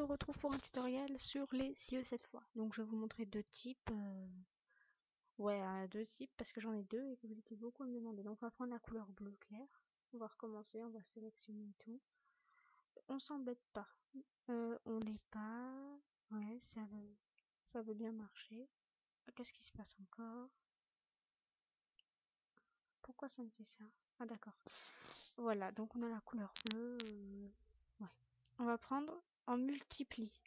retrouve pour un tutoriel sur les yeux cette fois. Donc je vais vous montrer deux types. Deux types parce que j'en ai deux et que vous étiez beaucoup à me demander. Donc on va prendre la couleur bleu clair. On va recommencer, on va sélectionner tout. On s'embête pas. On n'est pas. Ouais, ça veut bien marcher. Qu'est-ce qui se passe encore? Pourquoi ça me fait ça? Ah d'accord. Voilà, donc on a la couleur bleue. Ouais. On va prendre en multiplie.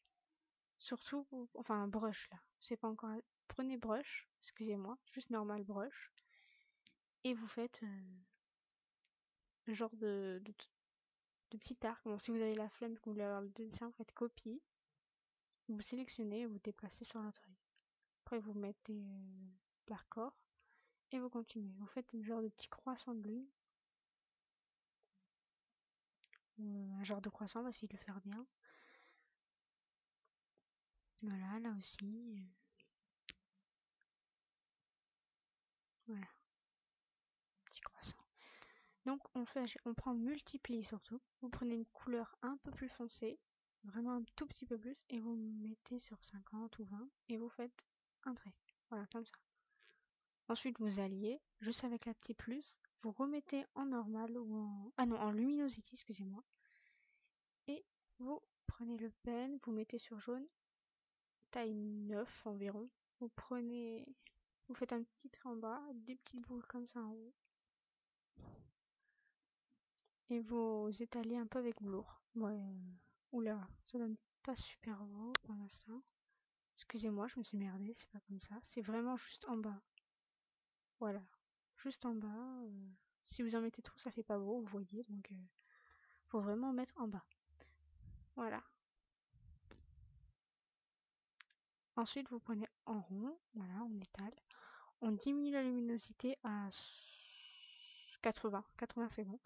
Surtout, enfin brush là. C'est pas encore. Prenez brush, excusez-moi, juste normal brush. Et vous faites le genre de petit arc. Bon, si vous avez la flemme que vous voulez avoir le dessin, vous faites copie. Vous sélectionnez et vous déplacez sur l'autre œil. Après, vous mettez l'accord et vous continuez. Vous faites un genre de petit croissant de lune. Un genre de croissant, on va essayer de le faire bien. Voilà, là aussi. Voilà, petit croissant. Donc on prend multiplie surtout. Vous prenez une couleur un peu plus foncée, vraiment un tout petit peu plus, et vous mettez sur 50 ou 20 et vous faites un trait. Voilà, comme ça. Ensuite vous alliez, juste avec la petite plus, vous remettez en normal ou en. Ah non, en luminosity, excusez-moi. Et vous prenez le pen, vous mettez sur jaune, taille 9 environ. Vous faites un petit trait en bas, des petites boules comme ça en haut. Et vous étalez un peu avec velours. Ouais, oula, ça donne pas super beau pour l'instant. Excusez-moi, je me suis merdée, c'est pas comme ça. C'est vraiment juste en bas. Voilà, juste en bas. Si vous en mettez trop, ça fait pas beau, vous voyez. Donc, faut vraiment mettre en bas. Voilà. Ensuite, vous prenez en rond. Voilà, on étale. On diminue la luminosité à 80. 80 c'est bon.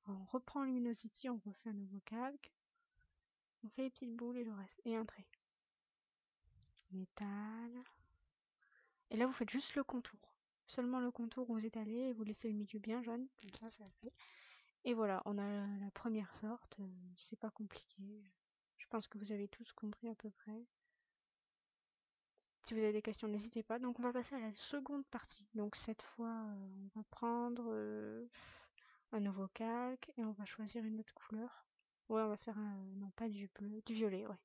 On reprend luminosity, on refait un nouveau calque. On fait les petites boules et le reste. Et un trait. On étale. Et là, vous faites juste le contour. Seulement le contour, vous étalez et vous laissez le milieu bien jaune. Comme ça fait. Et voilà, on a la première sorte. C'est pas compliqué. Je pense que vous avez tous compris à peu près. Si vous avez des questions, n'hésitez pas. Donc on va passer à la seconde partie. Donc cette fois, on va prendre un nouveau calque et on va choisir une autre couleur. Ouais, on va faire un. Non, pas du bleu, du violet, ouais.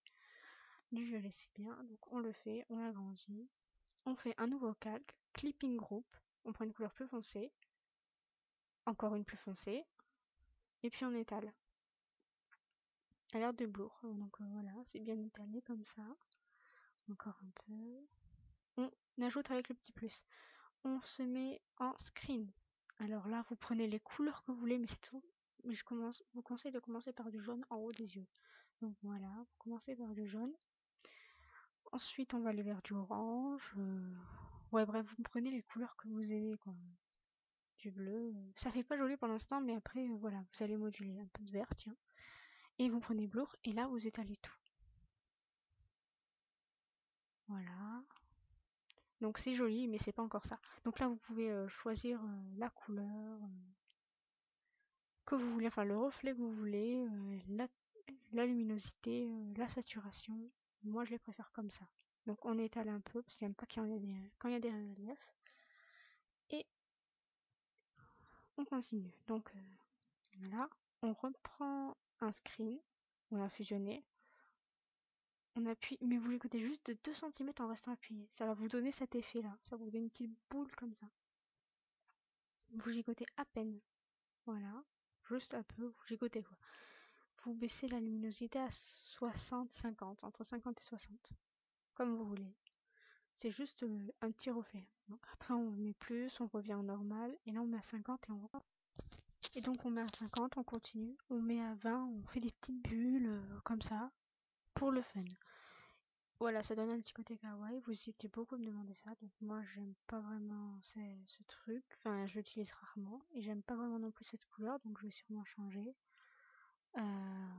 Du violet, c'est bien. Donc on le fait, on l'agrandit. On fait un nouveau calque, clipping group. On prend une couleur plus foncée. Encore une plus foncée. Et puis on étale. À l'air de blur. Donc voilà, c'est bien étalé comme ça. Encore un peu. On ajoute avec le petit plus. On se met en screen. Alors là, vous prenez les couleurs que vous voulez, mais c'est tout. Mais vous conseille de commencer par du jaune en haut des yeux. Donc voilà, vous commencez par du jaune. Ensuite, on va aller vers du orange. Ouais, bref, vous prenez les couleurs que vous aimez, quoi. Du bleu. Ça fait pas joli pour l'instant, mais après, voilà, vous allez moduler un peu de vert, tiens. Et vous prenez blur, et là, vous étalez tout. Voilà. Donc c'est joli, mais c'est pas encore ça. Donc là, vous pouvez choisir la couleur que vous voulez, enfin le reflet que vous voulez, la luminosité, la saturation. Moi, je les préfère comme ça. Donc on étale un peu, parce qu'il n'aime pas quand il y a des reliefs. Et on continue. Donc voilà, on reprend un screen, on a fusionné. On appuie, mais vous l'écoutez juste de 2 cm en restant appuyé. Ça va vous donner cet effet-là. Ça va vous donne une petite boule comme ça. Vous gigotez à peine. Voilà. Juste un peu, vous gigotez quoi. Vous baissez la luminosité à 60-50, entre 50 et 60. Comme vous voulez. C'est juste un petit reflet. Donc après on met plus, on revient en normal, et là on met à 50 et on repart. Et donc on met à 50, on continue, on met à 20, on fait des petites bulles comme ça, pour le fun. Voilà, ça donne un petit côté kawaii, vous étiez beaucoup me demander ça, donc moi j'aime pas vraiment ce truc, enfin je l'utilise rarement, et j'aime pas vraiment non plus cette couleur, donc je vais sûrement changer.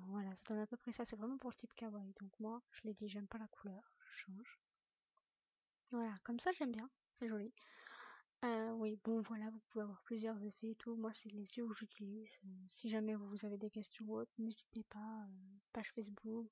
Voilà, ça donne à peu près ça, c'est vraiment pour le type kawaii, donc moi je l'ai dit, j'aime pas la couleur, je change. Voilà, comme ça j'aime bien, c'est joli. Oui, bon voilà, vous pouvez avoir plusieurs effets et tout. Moi, c'est les yeux que j'utilise. Si jamais vous avez des questions ou autres, n'hésitez pas, page Facebook,